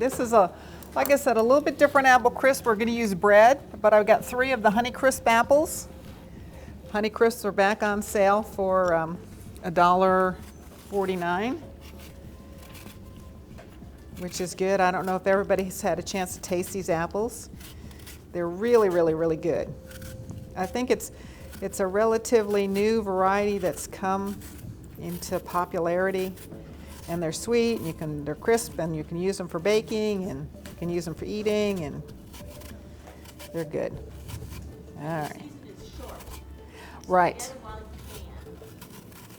This is like I said, a little bit different apple crisp. We're going to use bread, but I've got 3 of the Honeycrisp apples. Honeycrisps are back on sale for $1.49, which is good. I don't know if everybody's had a chance to taste these apples. They're really, really, really good. I think it's a relatively new variety that's come into popularity, and they're sweet, and they're crisp, and you can use them for baking, and you can use them for eating, and they're good. All right. Right.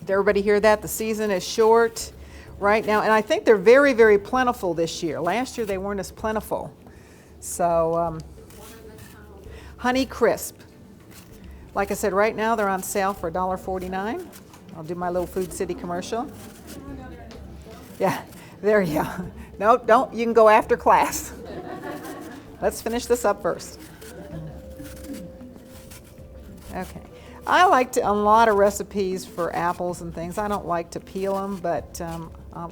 Did everybody hear that? The season is short right now, and I think they're very, very plentiful this year. Last year they weren't as plentiful. So, Honeycrisp. Like I said, right now they're on sale for $1.49. I'll do my little Food City commercial. Yeah, there you go. No, don't. You can go after class. Let's finish this up first. Okay. I like to, a lot of recipes for apples and things, I don't like to peel them, but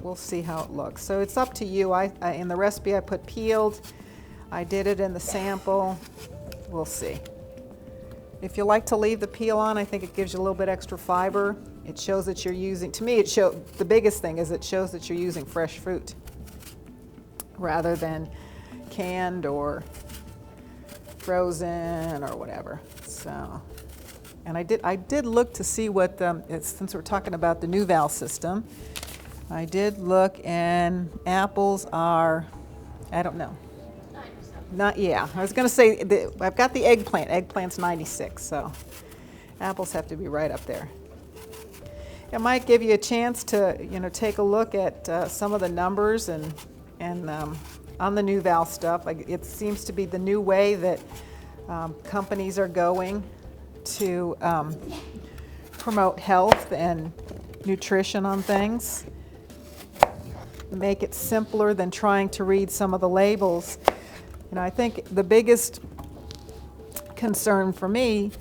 we'll see how it looks. So it's up to you. In the recipe I put peeled. I did it in the sample. We'll see. If you like to leave the peel on, I think it gives you a little bit extra fiber. It shows that you're using, to me, the biggest thing is it shows that you're using fresh fruit rather than canned or frozen or whatever. So, and I did look to see what, since we're talking about the Nuval system, I did look, and apples are, I don't know. Not, yeah, I was going to say, I've got the eggplant. Eggplant's 96, so apples have to be right up there. It might give you a chance to, take a look at some of the numbers and on the Nuval stuff. It seems to be the new way that companies are going to promote health and nutrition on things. Make it simpler than trying to read some of the labels. I think the biggest concern for me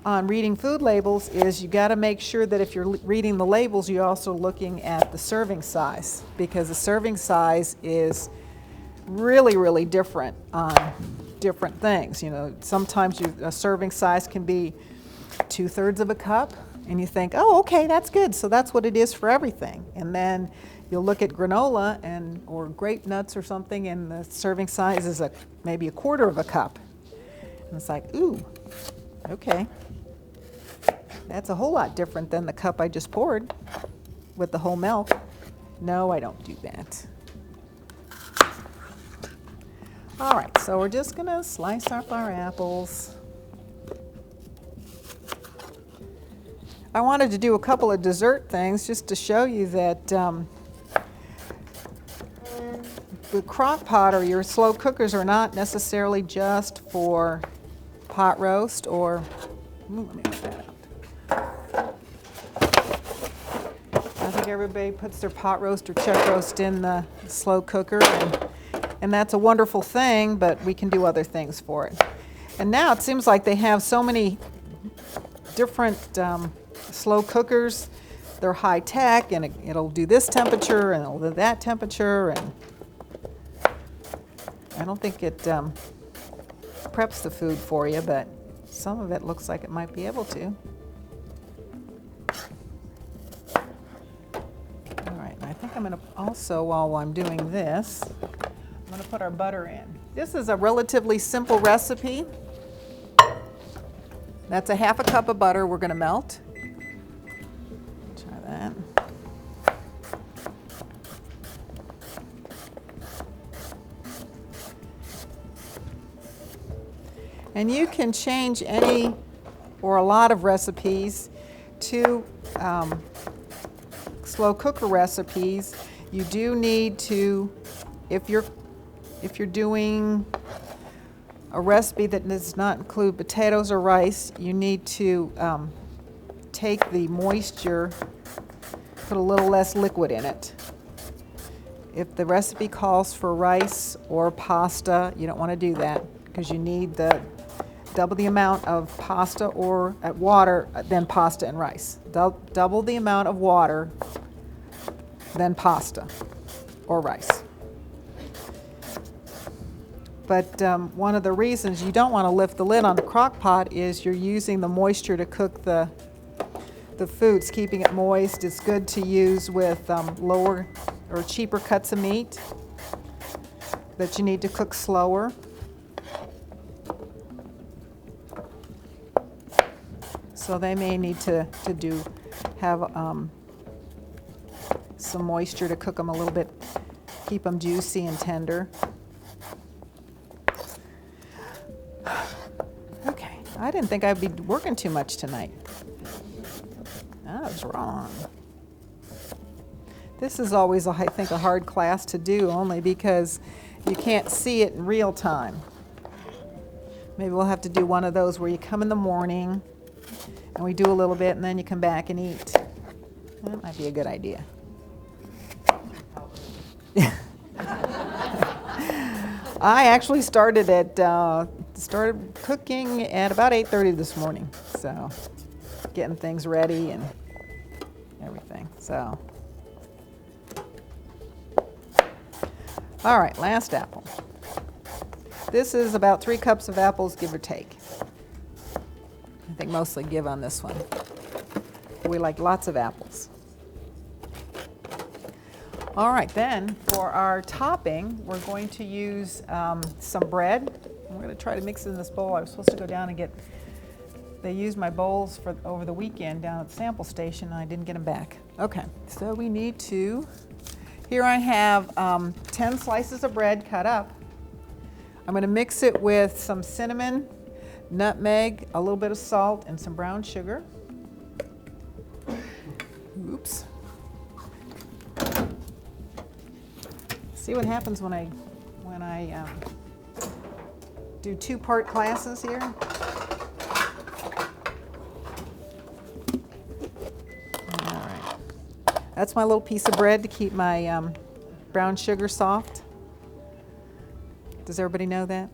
on reading food labels is you got to make sure that if you're reading the labels, you're also looking at the serving size, because the serving size is really, really different on different things. Sometimes a serving size can be 2/3 of a cup, and you think, oh, okay, that's good. So that's what it is for everything. And then you'll look at granola or grape nuts or something, and the serving size is maybe 1/4 of a cup. And it's like, ooh, okay. That's a whole lot different than the cup I just poured with the whole milk. No, I don't do that. All right, so we're just gonna slice up our apples. I wanted to do a couple of dessert things just to show you that the crock pot or your slow cookers are not necessarily just for pot roast or, let me put that out. I think everybody puts their pot roast or chuck roast in the slow cooker, and that's a wonderful thing, but we can do other things for it. And now it seems like they have so many different slow cookers. They're high tech, and it'll do this temperature and it'll do that temperature, and I don't think it preps the food for you, but some of it looks like it might be able to. All right, and I think I'm going to also, while I'm doing this, I'm going to put our butter in. This is a relatively simple recipe. That's a 1/2 cup of butter we're going to melt. Try that. And you can change any or a lot of recipes to slow cooker recipes. You do need to, if you're doing a recipe that does not include potatoes or rice, you need to take the moisture, put a little less liquid in it. If the recipe calls for rice or pasta, you don't want to do that, because you need double the amount of pasta or water than pasta and rice. Double the amount of water than pasta or rice. But one of the reasons you don't want to lift the lid on the crock pot is you're using the moisture to cook the foods, keeping it moist. It's good to use with lower or cheaper cuts of meat that you need to cook slower. So they may need to have some moisture to cook them a little bit, keep them juicy and tender. Okay, I didn't think I'd be working too much tonight. I was wrong. This is always, I think, a hard class to do, only because you can't see it in real time. Maybe we'll have to do one of those where you come in the morning and we do a little bit and then you come back and eat. That might be a good idea. I actually started cooking at about 8:30 this morning, so getting things ready and everything. So, all right, last apple. This is about 3 cups of apples, give or take. I think mostly give on this one. We like lots of apples. All right, then for our topping, we're going to use some bread. We're going to try to mix it in this bowl. I was supposed to go down and get, they used my bowls for over the weekend down at the sample station, and I didn't get them back. Okay, so we need to, here I have 10 slices of bread cut up. I'm going to mix it with some cinnamon, nutmeg, a little bit of salt, and some brown sugar. Oops. See what happens when I do 2-part classes here? All right. That's my little piece of bread to keep my brown sugar soft. Does everybody know that?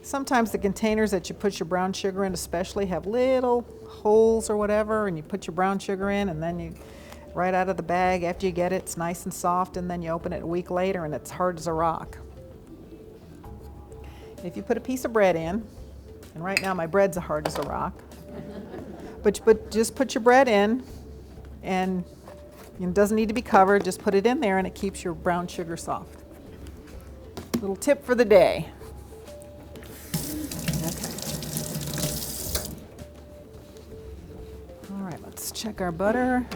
Sometimes the containers that you put your brown sugar in especially have little holes or whatever, and you put your brown sugar in, and then you, right out of the bag, after you get it, it's nice and soft, and then you open it a week later and it's hard as a rock. If you put a piece of bread in, and right now my bread's as hard as a rock, but just put your bread in, and it doesn't need to be covered, just put it in there and it keeps your brown sugar soft. Little tip for the day. Okay. All right, let's check our butter.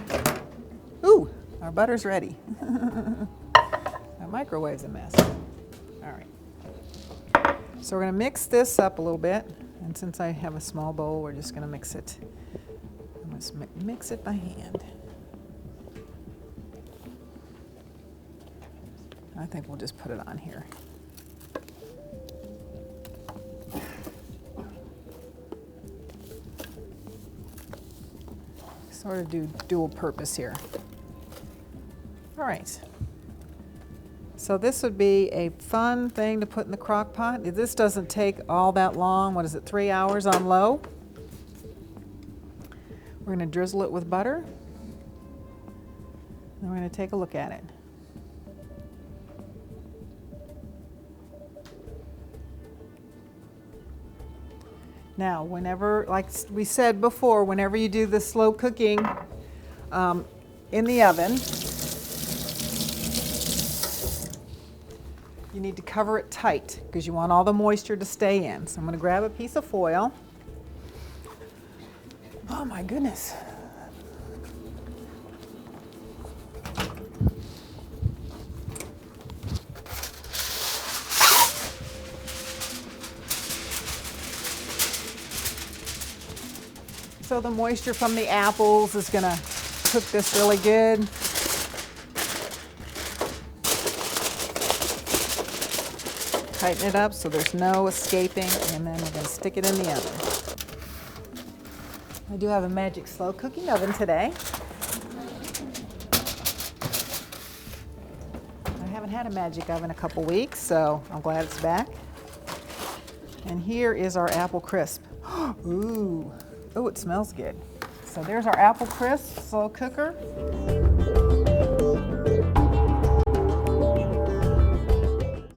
Ooh, our butter's ready. Our microwave's a mess. All right. So we're going to mix this up a little bit. And since I have a small bowl, we're just going to mix it. I'm going to mix it by hand. I think we'll just put it on here. Sort of do dual purpose here. All right. So this would be a fun thing to put in the crock pot. This doesn't take all that long. What is it, 3 hours on low? We're going to drizzle it with butter. And we're going to take a look at it. Now, whenever, like we said before, whenever you do the slow cooking in the oven, you need to cover it tight because you want all the moisture to stay in. So I'm going to grab a piece of foil. Oh my goodness. So the moisture from the apples is going to cook this really good. Tighten it up so there's no escaping, and then we're going to stick it in the oven. I do have a magic slow cooking oven today. I haven't had a magic oven in a couple weeks, so I'm glad it's back. And here is our apple crisp. Ooh. Oh, it smells good. So there's our apple crisp slow cooker.